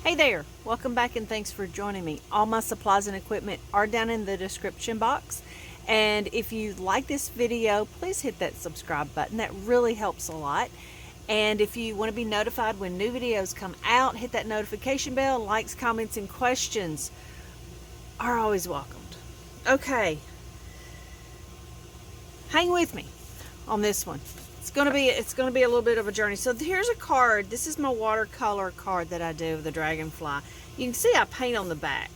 Hey there, welcome back and thanks for joining me. All my supplies and equipment are down in the description box. And if you like this video, please hit that subscribe button. That really helps a lot. And if you want to be notified when new videos come out, hit that notification bell. Likes, comments, and questions are always welcomed. Okay, hang with me on this one. It's gonna be a little bit of a journey. So here's a card. This is my watercolor card that I do of the Dragonfly. You can see I paint on the back.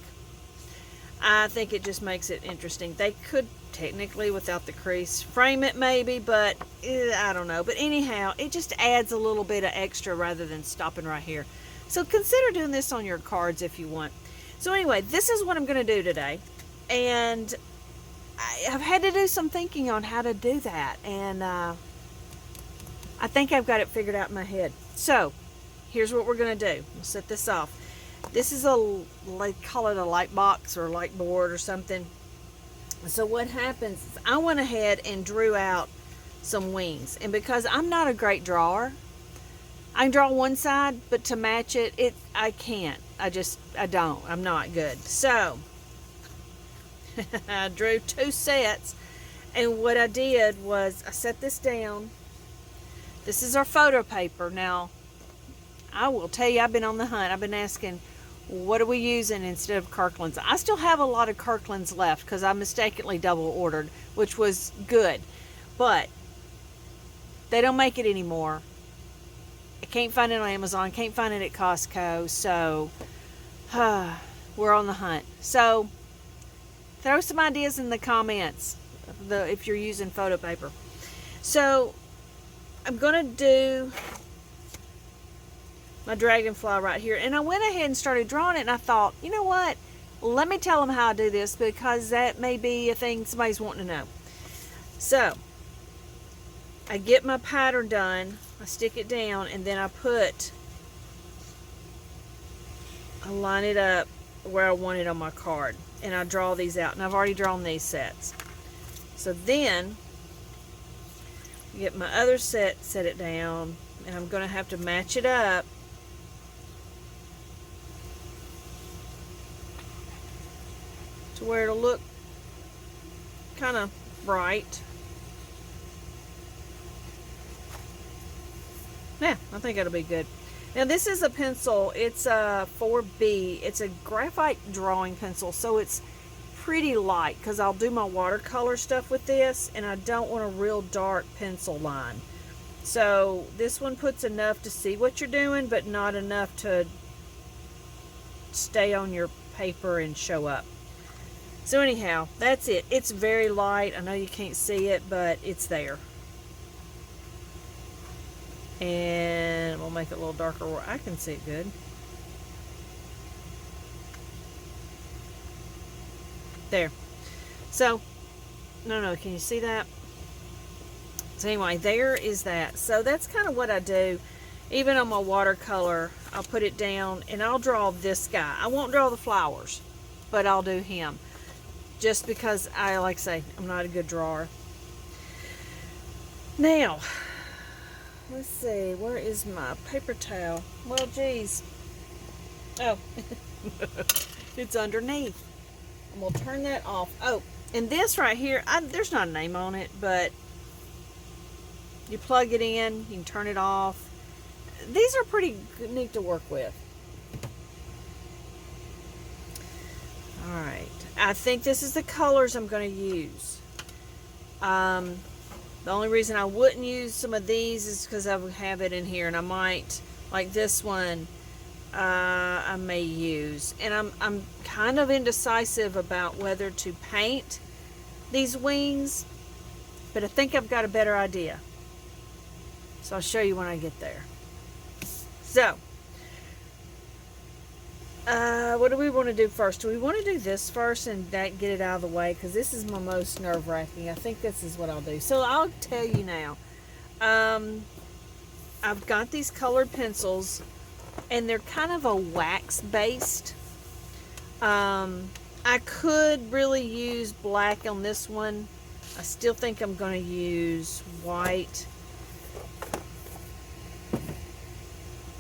I think it just makes it interesting. They could technically, without the crease, frame it maybe, but I don't know. But anyhow, it just adds a little bit of extra rather than stopping right here. So consider doing this on your cards if you want. So anyway, this is what I'm gonna do today. And I've had to do some thinking on how to do that. And I think I've got it figured out in my head. So, here's what we're going to do. We'll set this off. This is like, call it a light box or light board or something. So what happens is I went ahead and drew out some wings. And because I'm not a great drawer, I can draw one side, but to match it, I can't. I don't. I'm not good. So, I drew two sets. And what I did was I set this down. This is our photo paper. Now, I will tell you, I've been on the hunt. I've been asking, what are we using instead of Kirkland's? I still have a lot of Kirkland's left because I mistakenly double ordered, which was good. But they don't make it anymore. I can't find it on Amazon. Can't find it at Costco. So, we're on the hunt. So, throw some ideas in the comments if you're using photo paper. So, I'm going to do my Dragonfly right here. And I went ahead and started drawing it, and I thought, you know what? Let me tell them how I do this, because that may be a thing somebody's wanting to know. So, I get my pattern done, I stick it down, and then I line it up where I want it on my card. And I draw these out, and I've already drawn these sets. So then, get my other set it down, and I'm going to have to match it up to where it'll look kind of bright. Yeah, I think it'll be good. Now this is a pencil. It's a 4B. It's a graphite drawing pencil, so it's pretty light because I'll do my watercolor stuff with this, and I don't want a real dark pencil line. So this one puts enough to see what you're doing, but not enough to stay on your paper and show up. So anyhow, that's it. It's very light. I know you can't see it, but it's there. And we'll make it a little darker where I can see it good. There. So, no, can you see that? So anyway, there is that. So that's kind of what I do. Even on my watercolor, I'll put it down and I'll draw this guy. I won't draw the flowers, but I'll do him. Just because like I say, I'm not a good drawer. Now, let's see, where is my paper towel? Well, geez. Oh, it's underneath. And we'll turn that off. Oh, and this right here, there's not a name on it, but you plug it in, you can turn it off. These are pretty neat to work with. Alright, I think this is the colors I'm going to use. The only reason I wouldn't use some of these is because I would have it in here, and I might, like this one, I may use. And I'm kind of indecisive about whether to paint these wings, but I think I've got a better idea. So I'll show you when I get there. So, what do we want to do first? Do we want to do this first and get it out of the way? Because this is my most nerve-wracking. I think this is what I'll do. So I'll tell you now. I've got these colored pencils, and they're kind of a wax-based. I could really use black on this one. I still think I'm going to use white.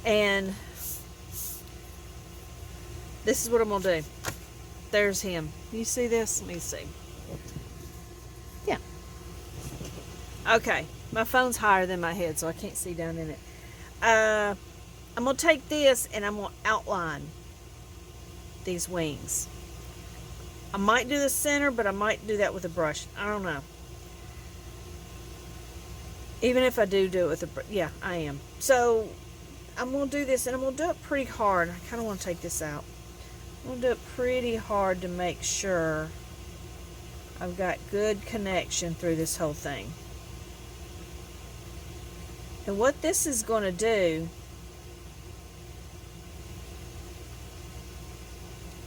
And this is what I'm gonna do. There's him. You see this? Let me see. Yeah. Okay. My phone's higher than my head, so I can't see down in it. I'm gonna take this and I'm gonna outline these wings. I might do the center, but I might do that with a brush. I don't know. Even if I do it with a brush. Yeah, I am. So I'm going to do this, and I'm going to do it pretty hard. I kind of want to take this out. I'm going to do it pretty hard to make sure I've got good connection through this whole thing. And what this is going to do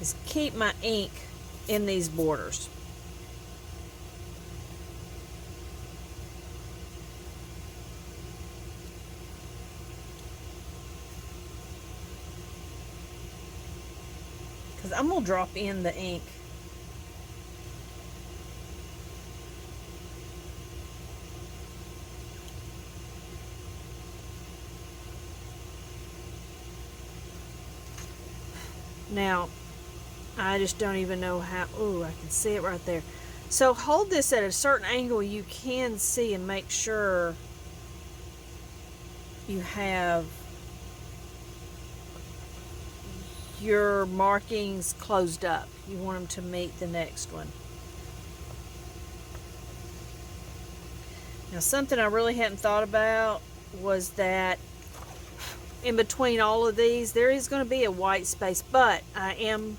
is keep my ink in these borders. Because I'm going to drop in the ink. Now, I just don't even know how. Ooh, I can see it right there. So hold this at a certain angle you can see and make sure you have your markings closed up. You want them to meet the next one. Now, something I really hadn't thought about was that in between all of these, there is going to be a white space, but I am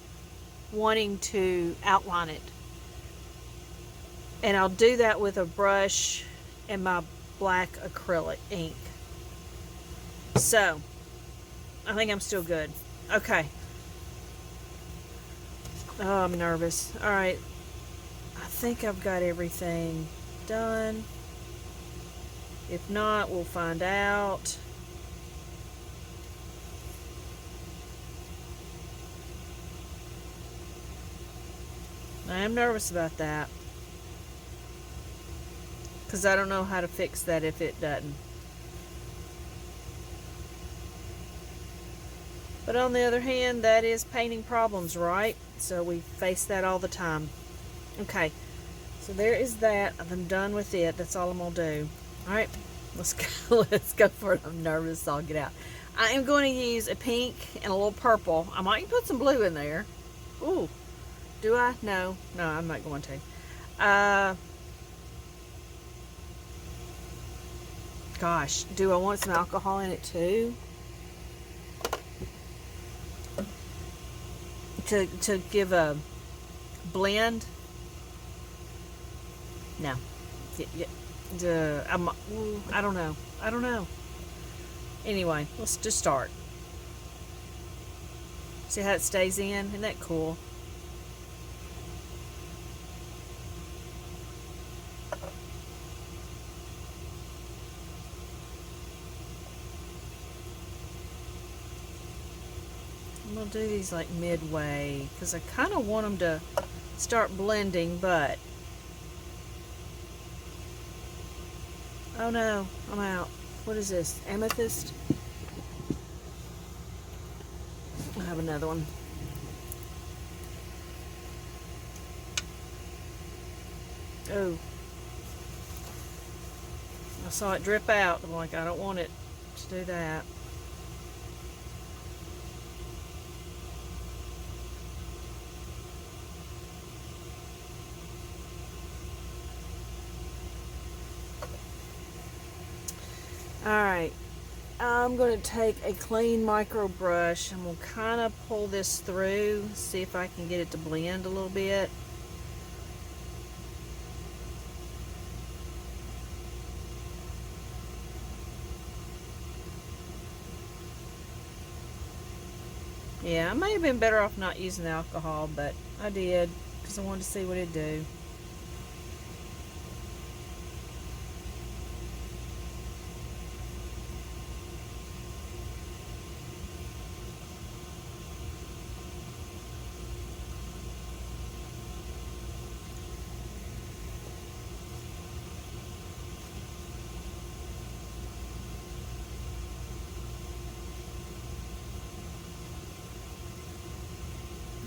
wanting to outline it. And I'll do that with a brush and my black acrylic ink. So, I think I'm still good. Okay. Oh, I'm nervous. Alright. I think I've got everything done. If not, we'll find out. I am nervous about that, because I don't know how to fix that if it doesn't. But on the other hand, that is painting problems, right? So we face that all the time. Okay, so there is that. I'm done with it. That's all I'm going to do. Alright, let's go. Let's go for it. I'm nervous, so I'll get out. I am going to use a pink and a little purple. I might put some blue in there. Ooh. Do I? No. No, I'm not going to. Gosh, do I want some alcohol in it too? To give a blend? No. I don't know. I don't know. Anyway, let's just start. See how it stays in? Isn't that cool? I'm going to do these like midway because I kind of want them to start blending, but oh no, I'm out. What is this? Amethyst? I have another one. Oh. I saw it drip out. I'm like, I don't want it to do that. Alright, I'm going to take a clean micro brush and we'll kind of pull this through, see if I can get it to blend a little bit. Yeah, I may have been better off not using the alcohol, but I did because I wanted to see what it'd do.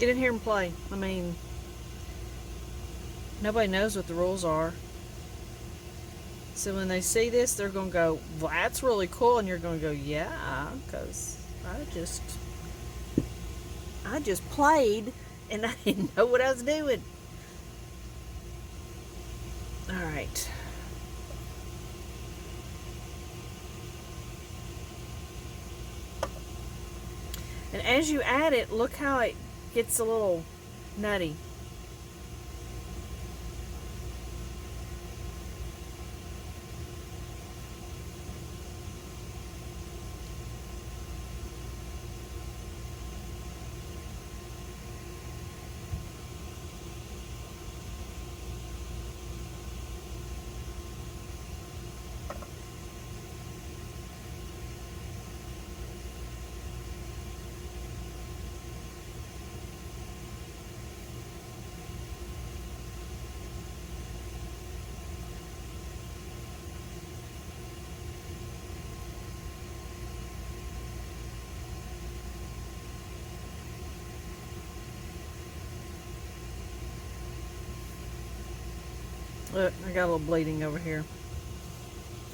Get in here and play. I mean, nobody knows what the rules are. So when they see this, they're going to go, well, that's really cool. And you're going to go, yeah, because I just played and I didn't know what I was doing. All right. And as you add it, look how it gets a little nutty. Look, I got a little bleeding over here.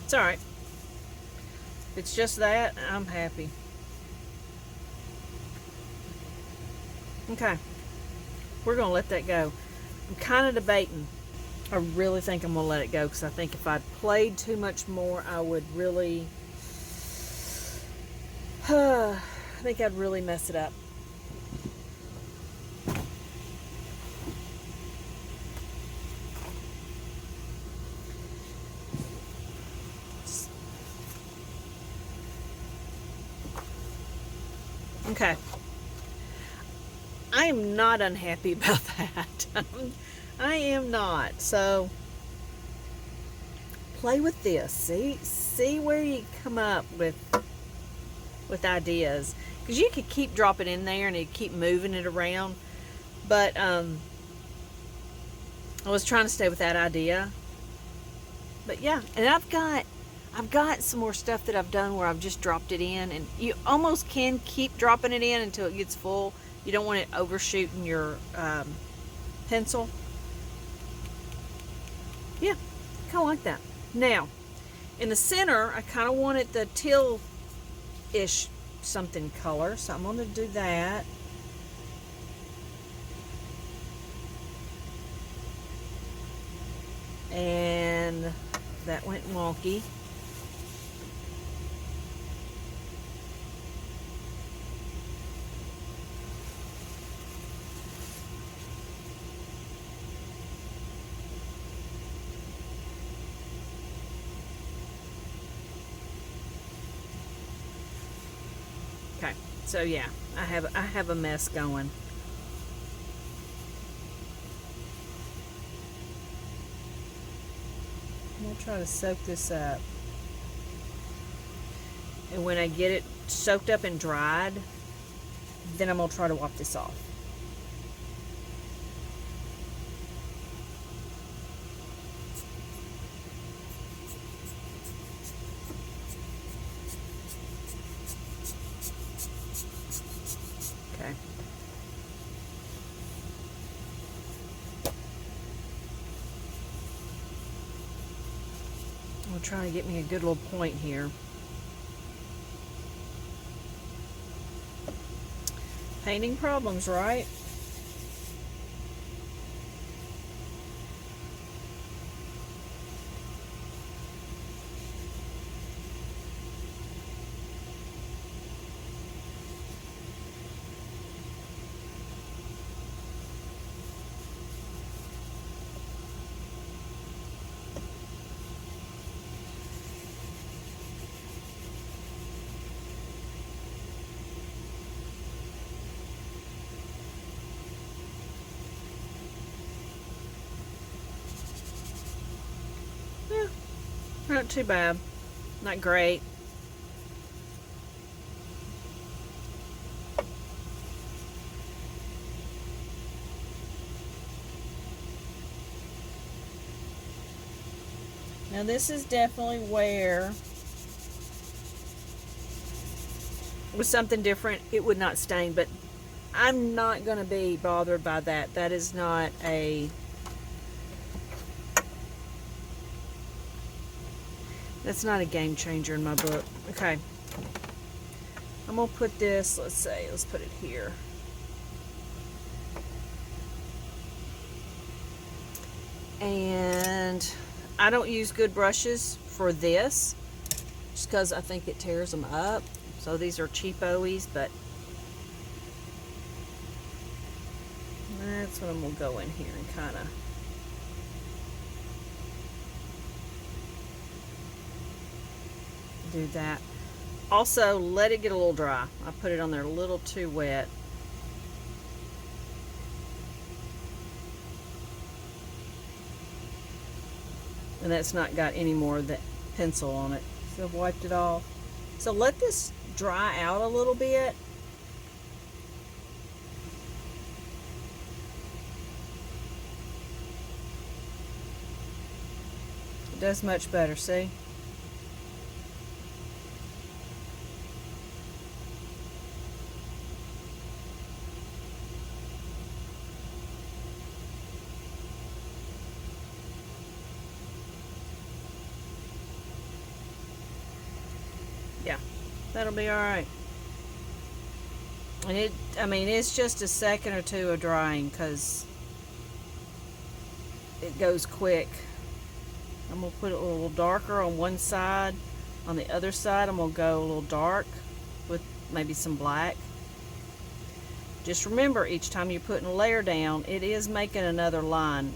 It's alright. If it's just that, I'm happy. Okay. We're going to let that go. I'm kind of debating. I really think I'm going to let it go because I think if I'd played too much more, I would really... I think I'd really mess it up. Okay. I am not unhappy about that. I am not. So play with this. See where you come up with ideas. Because you could keep dropping in there and you keep moving it around. But I was trying to stay with that idea. But yeah, and I've got some more stuff that I've done where I've just dropped it in, and you almost can keep dropping it in until it gets full. You don't want it overshooting your pencil. Yeah, kind of like that. Now, in the center, I kind of wanted the teal-ish something color, so I'm going to do that. And that went wonky. Okay, so yeah, I have a mess going. I'm gonna try to soak this up, and when I get it soaked up and dried, then I'm gonna try to wipe this off. Okay. I'm trying to get me a good little point here. Painting problems, right? Not too bad. Not great. Now this is definitely where, with something different, it would not stain, but I'm not going to be bothered by that. That is not a... That's not a game changer in my book. Okay. I'm going to put this, let's put it here. And I don't use good brushes for this, just because I think it tears them up. So these are cheapoies, but that's what I'm going to go in here and kind of do that. Also, let it get a little dry. I put it on there a little too wet. And that's not got any more of that pencil on it. So I've wiped it off. So let this dry out a little bit. It does much better, see? Yeah, that'll be all right. And I mean, it's just a second or two of drying because it goes quick. I'm going to put it a little darker on one side. On the other side, I'm going to go a little dark with maybe some black. Just remember, each time you're putting a layer down, it is making another line.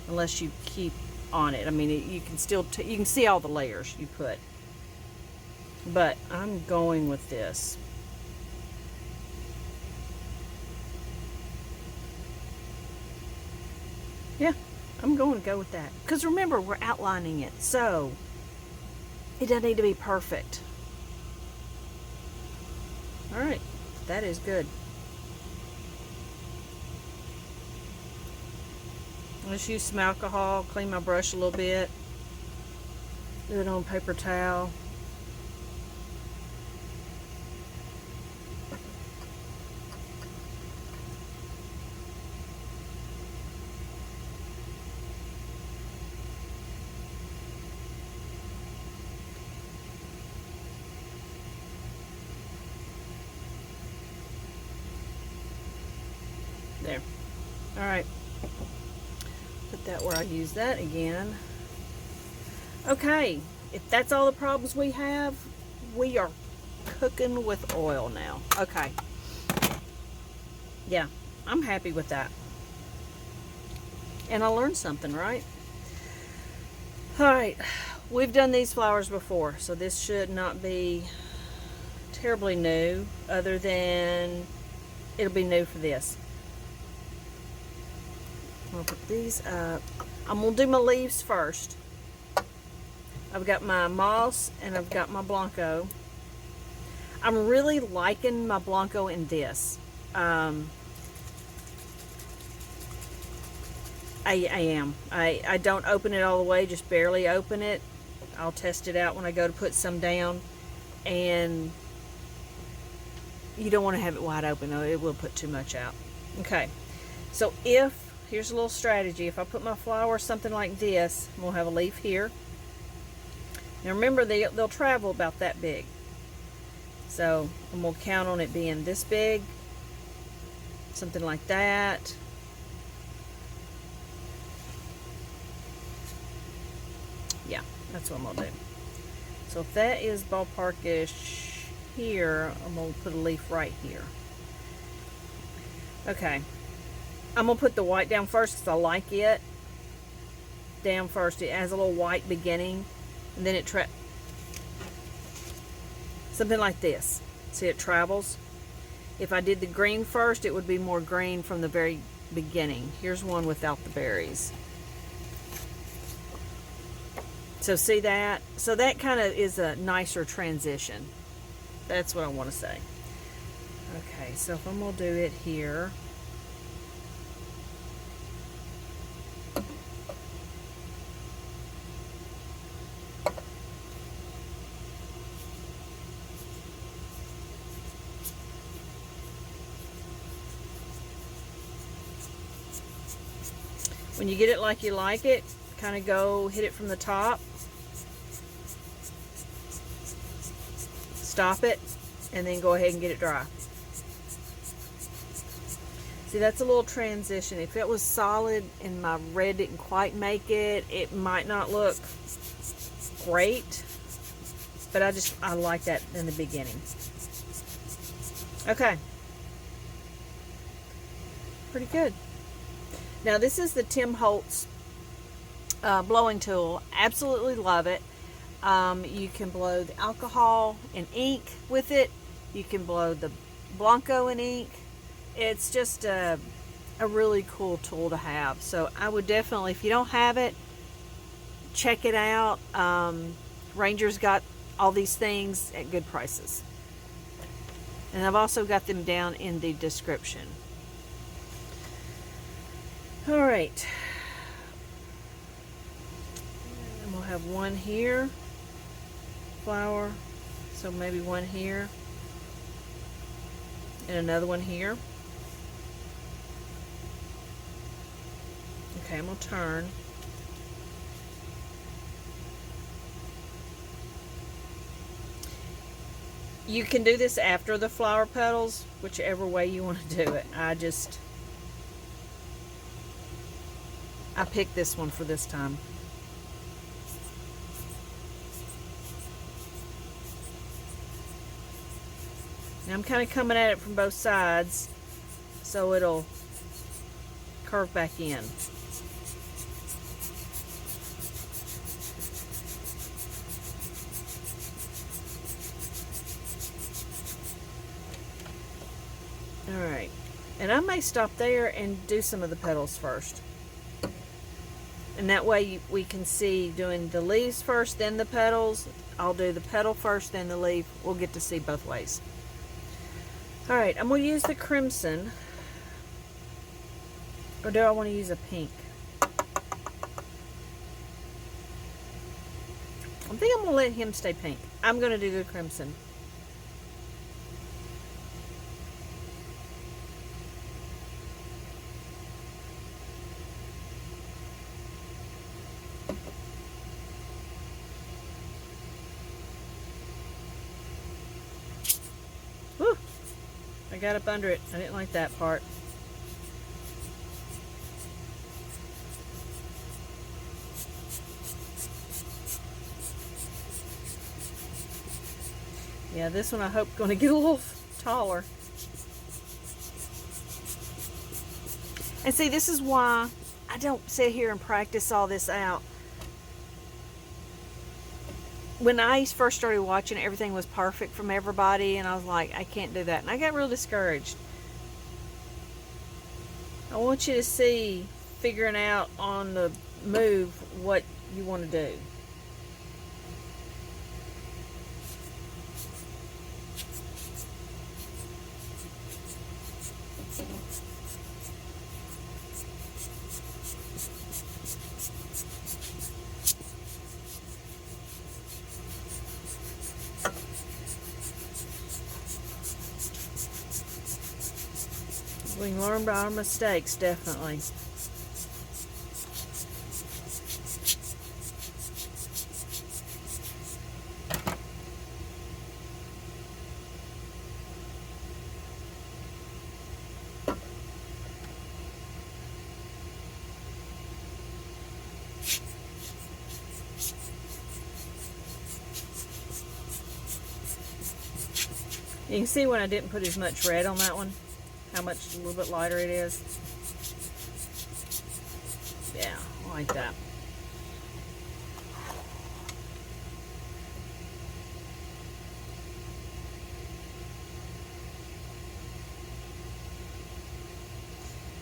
Unless you keep on it. I mean, you can still, you can see all the layers you put. But I'm going with this. Yeah, I'm going to go with that. Because remember, we're outlining it. So, it doesn't need to be perfect. Alright, that is good. Let's use some alcohol, clean my brush a little bit. Do it on paper towel. There. Alright. Put that where I use that again. Okay. If that's all the problems we have, we are cooking with oil now. Okay. Yeah. I'm happy with that. And I learned something, right? Alright. We've done these flowers before, so this should not be terribly new, other than it'll be new for this. I'm going to put these up. I'm going to do my leaves first. I've got my moss and I've got my Blanco. I'm really liking my Blanco in this. I am. I don't open it all the way, just barely open it. I'll test it out when I go to put some down. And you don't want to have it wide open, though. It will put too much out. Okay. So here's a little strategy. If I put my flower something like this, we'll have a leaf here. Now remember, they'll travel about that big. So I'm going to count on it being this big. Something like that. Yeah, that's what I'm going to do. So if that is ballparkish here, I'm going to put a leaf right here. Okay. I'm going to put the white down first because I like it. Down first. It has a little white beginning. And then it something like this. See, it travels. If I did the green first, it would be more green from the very beginning. Here's one without the berries. So see that? So that kind of is a nicer transition. That's what I want to say. Okay, so if I'm going to do it here. When you get it like you like it, kind of go hit it from the top, stop it, and then go ahead and get it dry. See, that's a little transition. If it was solid and my red didn't quite make it, it might not look great, but I like that in the beginning. Okay. Pretty good. Now this is the Tim Holtz blowing tool. Absolutely love it. You can blow the alcohol and ink with it. You can blow the Blanco and ink. It's just a really cool tool to have. So I would definitely, if you don't have it, check it out. Ranger's got all these things at good prices. And I've also got them down in the description. All right. And we'll have one here, flower. So maybe one here. And another one here. Okay, I'm going to turn. You can do this after the flower petals, whichever way you want to do it. I picked this one for this time. Now I'm kind of coming at it from both sides, so it'll curve back in. Alright, and I may stop there and do some of the petals first. And that way we can see doing the leaves first, then the petals. I'll do the petal first, then the leaf. We'll get to see both ways. Alright, I'm going to use the crimson. Or do I want to use a pink? I think I'm going to let him stay pink. I'm going to do the crimson. Whew! I got up under it. I didn't like that part. Yeah, this one I hope going to get a little taller. And see, this is why I don't sit here and practice all this out. When I first started watching, everything was perfect from everybody, and I was like, I can't do that. And I got real discouraged. I want you to see, figuring out on the move, what you want to do. We can learn by our mistakes, definitely. You can see when I didn't put as much red on that one, how much a little bit lighter it is. Yeah, I like that.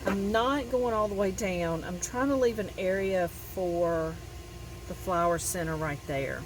I'm not going all the way down. I'm trying to leave an area for the flower center right there.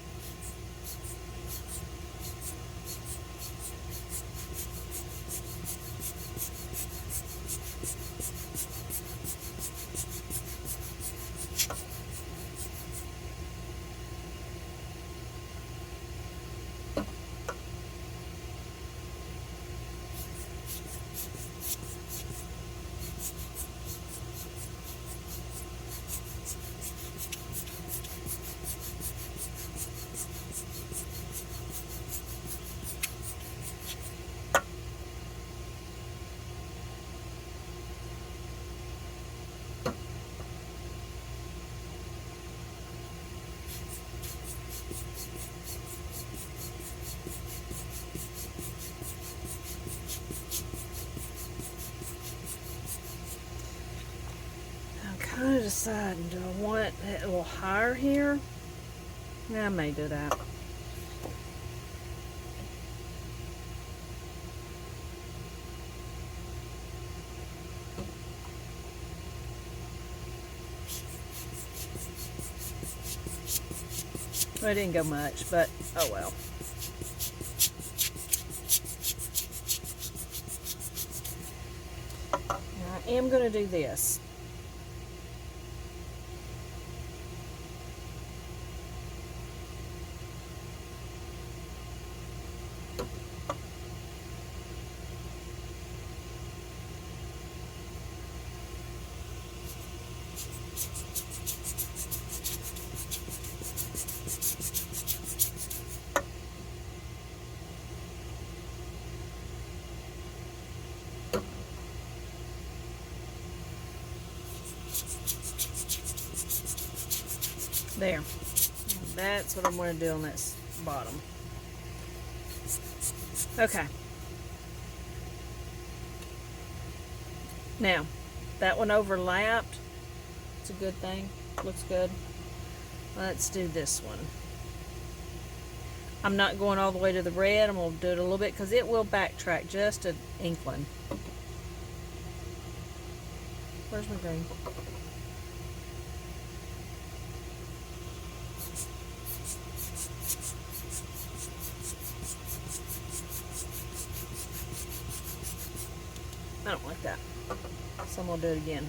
decide, do I want it a little higher here? Yeah, I may do that. Well, it didn't go much, but oh well. Now I am going to do this. There. That's what I'm going to do on this bottom. Okay. Now, that one overlapped. It's a good thing. Looks good. Let's do this one. I'm not going all the way to the red. I'm going to do it a little bit because it will backtrack just an inkling. Where's my green? I don't like that. So I'm going to do it again.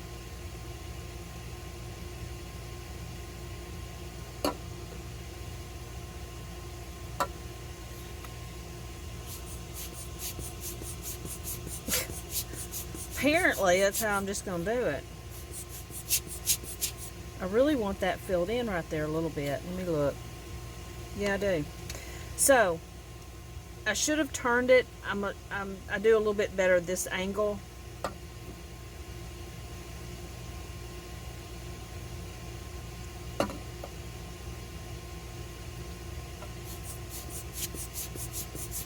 Apparently, that's how I'm just going to do it. I really want that filled in right there a little bit. Let me look. Yeah, I do. So, I should have turned it. I do a little bit better at this angle.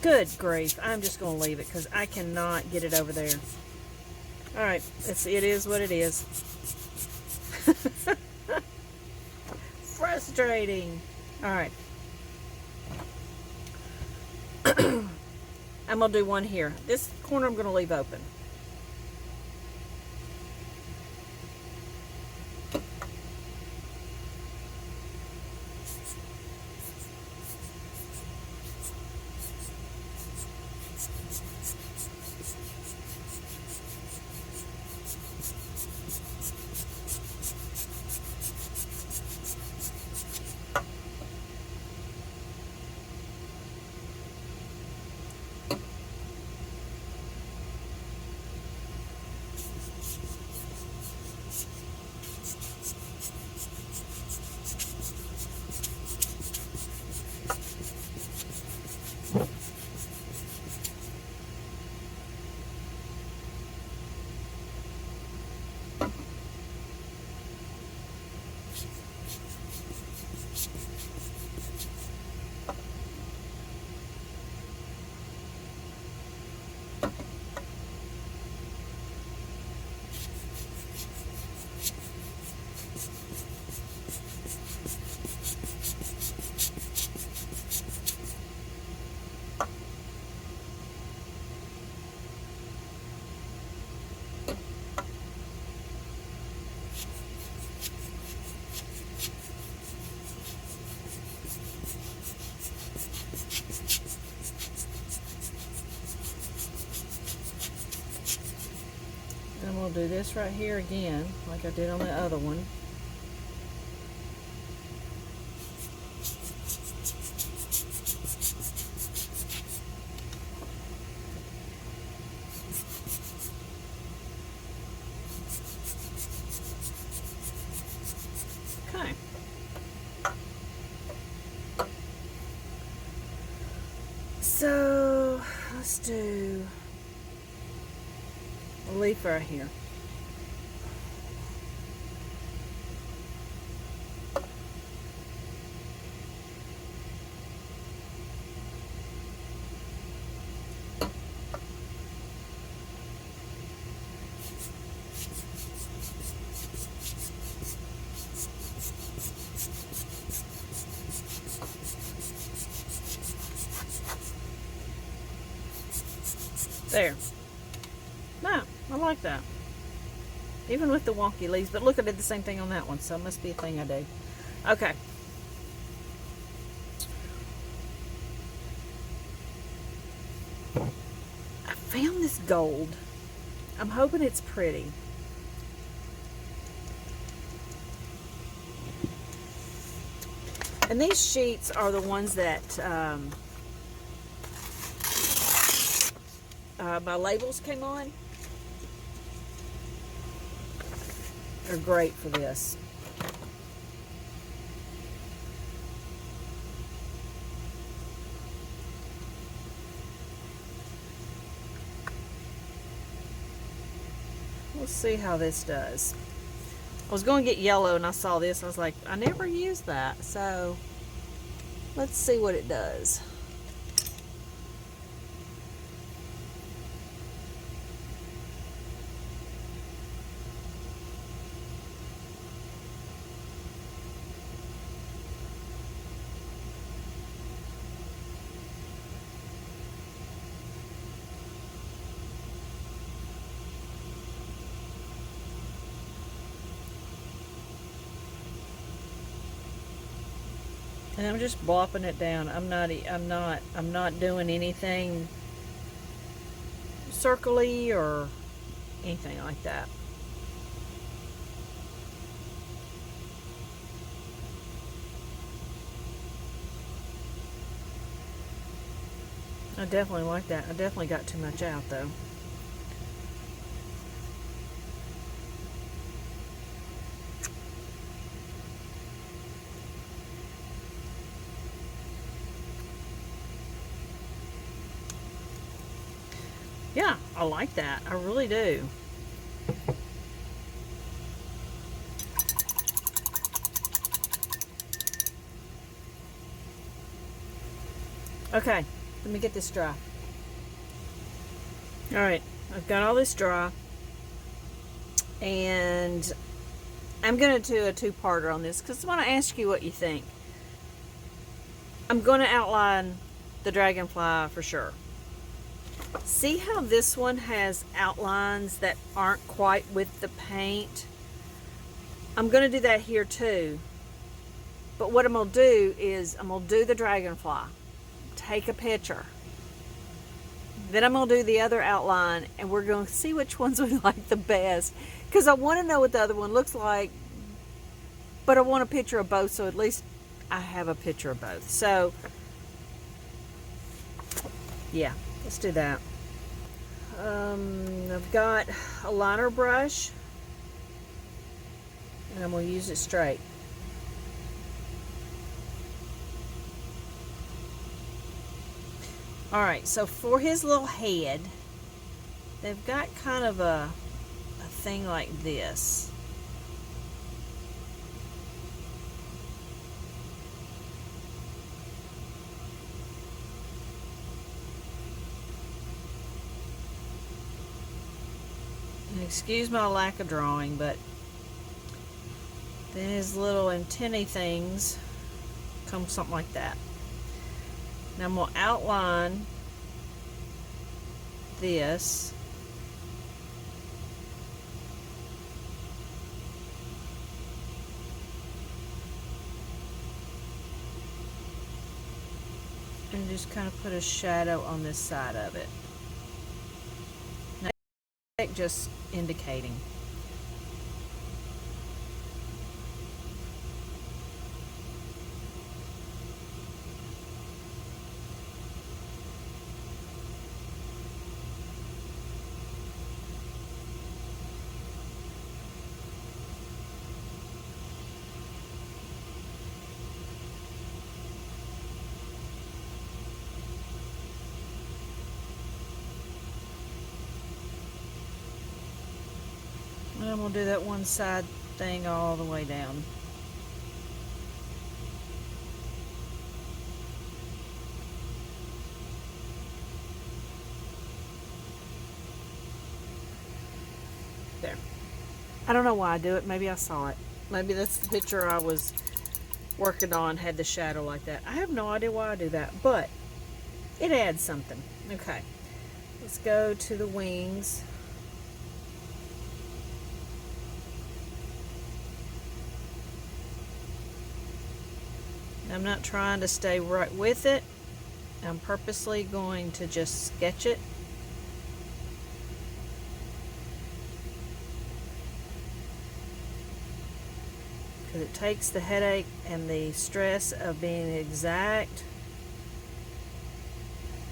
Good grief. I'm just going to leave it because I cannot get it over there. Alright, it is what it is. Frustrating. Alright. I'm going to do one here. This corner I'm going to leave open. And we'll do this right here again, like I did on the other one. Okay. So, let's do a leaf right here. There. No, I like that. Even with the wonky leaves. But look, I did the same thing on that one, so it must be a thing I do. Okay. I found this gold. I'm hoping it's pretty. And these sheets are the ones that my labels came on. They're great for this. We'll see how this does. I was going to get yellow and I saw this. I was like, I never used that. So let's see what it does. And I'm just blopping it down. I'm not doing anything circly or anything like that. I definitely like that. I definitely got too much out though. Yeah, I like that. I really do. Okay, let me get this dry. All right, I've got all this dry. And I'm going to do a two-parter on this because I want to ask you what you think. I'm going to outline the Dragonfly for sure. See how this one has outlines that aren't quite with the paint? I'm going to do that here too. But what I'm going to do is I'm going to do the Dragonfly. Take a picture. Then I'm going to do the other outline and we're going to see which ones we like the best. Because I want to know what the other one looks like. But I want a picture of both, so at least I have a picture of both. So, yeah. Let's do that. I've got a liner brush and I'm going to use it straight. Alright, so for his little head, they've got kind of a thing like this. Excuse my lack of drawing, but then his little antennae things come something like that. Now I'm going to outline this. And just kind of put a shadow on this side of it. Just indicating. And I'm going to do that one side thing all the way down. There. I don't know why I do it. Maybe I saw it. Maybe that's the picture I was working on had the shadow like that. I have no idea why I do that, but it adds something. Okay. let's go to the wings. I'm not trying to stay right with it. I'm purposely going to just sketch it. Because it takes the headache and the stress of being exact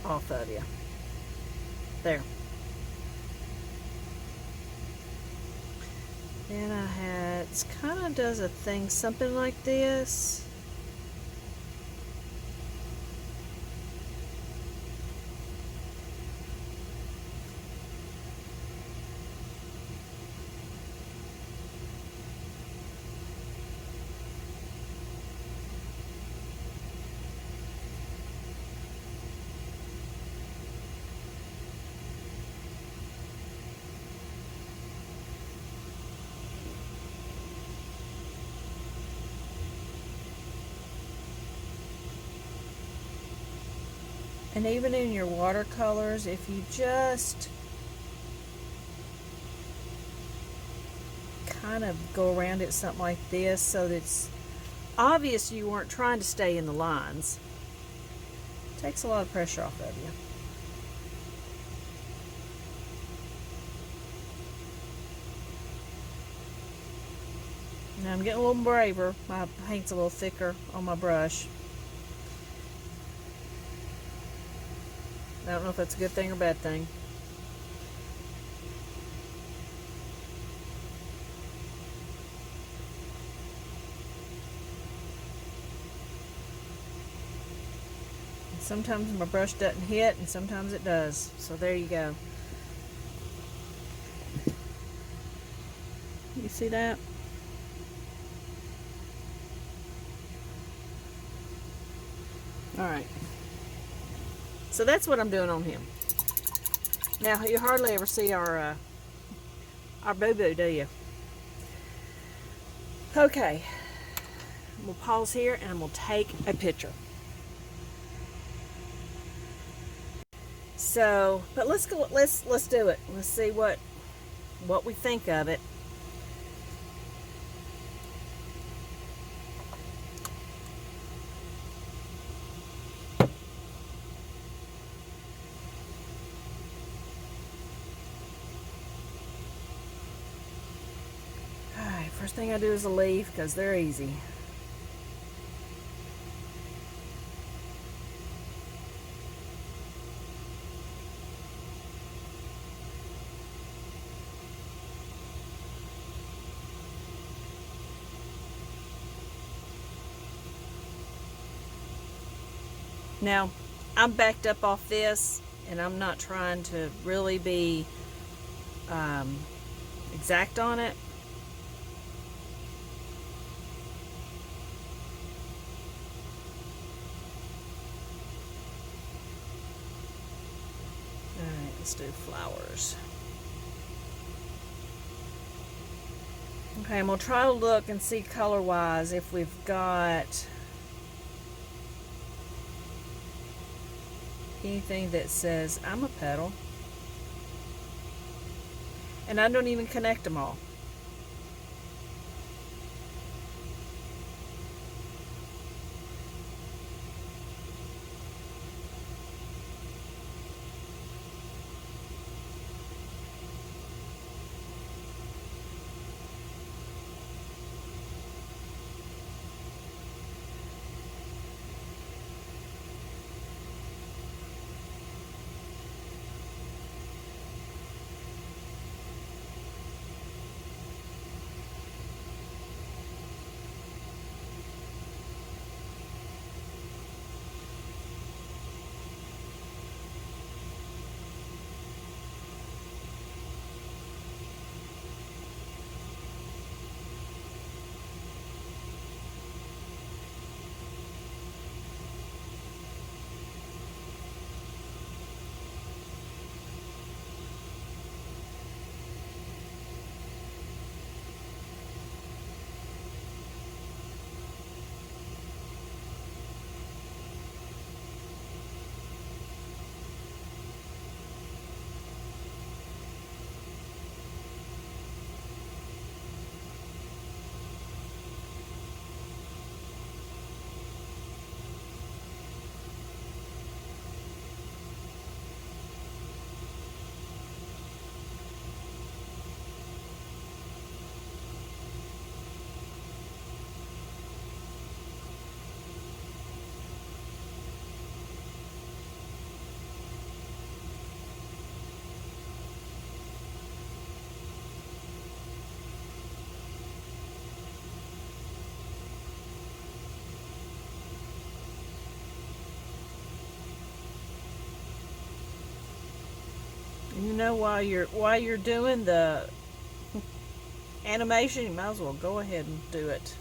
off of you. There. Then I had, it kind of does a thing, something like this. And even in your watercolors, if you just kind of go around it something like this so that it's obvious you weren't trying to stay in the lines, it takes a lot of pressure off of you. Now I'm getting a little braver. My paint's a little thicker on my brush. I don't know if that's a good thing or bad thing. And sometimes my brush doesn't hit and sometimes it does. So there you go. You see that? All right. So that's what I'm doing on him. Now you hardly ever see our boo-boo, do you? Okay, we'll pause here and we'll take a picture. So, but let's go. Let's do it. Let's see what we think of it. First thing I do is a leaf because they're easy. Now, I'm backed up off this and I'm not trying to really be exact on it. Let's do flowers. Okay, and we'll try to look and see color-wise if we've got anything that says I'm a petal. And I don't even connect them all. know, while you're doing the animation, you might as well go ahead and do it.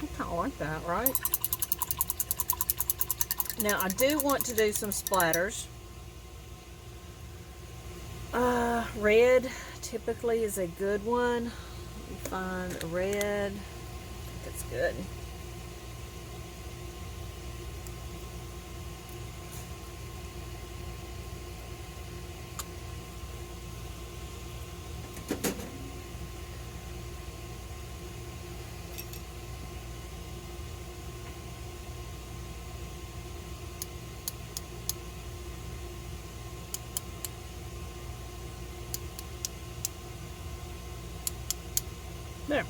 I kind of like that, right? Now, I do want to do some splatters. Red typically is a good one. Let me find a red. I think it's good. There.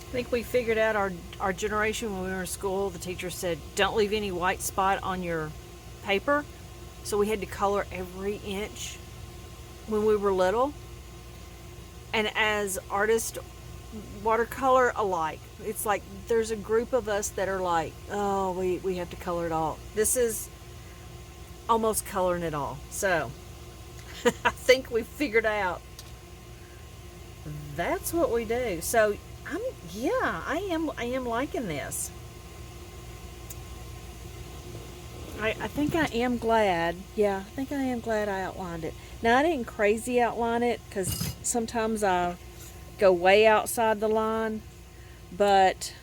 I think we figured out our generation when we were in school. The teacher said, don't leave any white spot on your paper. So we had to color every inch when we were little. And as artists, watercolor alike, it's like there's a group of us that are like, oh, we have to color it all. This is almost coloring it all. So I think we figured out that's what we do. So I am liking this. I think I am glad. Yeah, I think I am glad I outlined it. Now, I didn't crazy outline it because sometimes I go way outside the line, but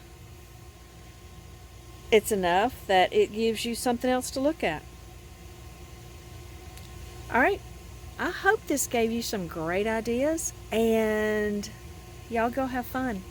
it's enough that it gives you something else to look at. All right. I hope this gave you some great ideas, and y'all go have fun.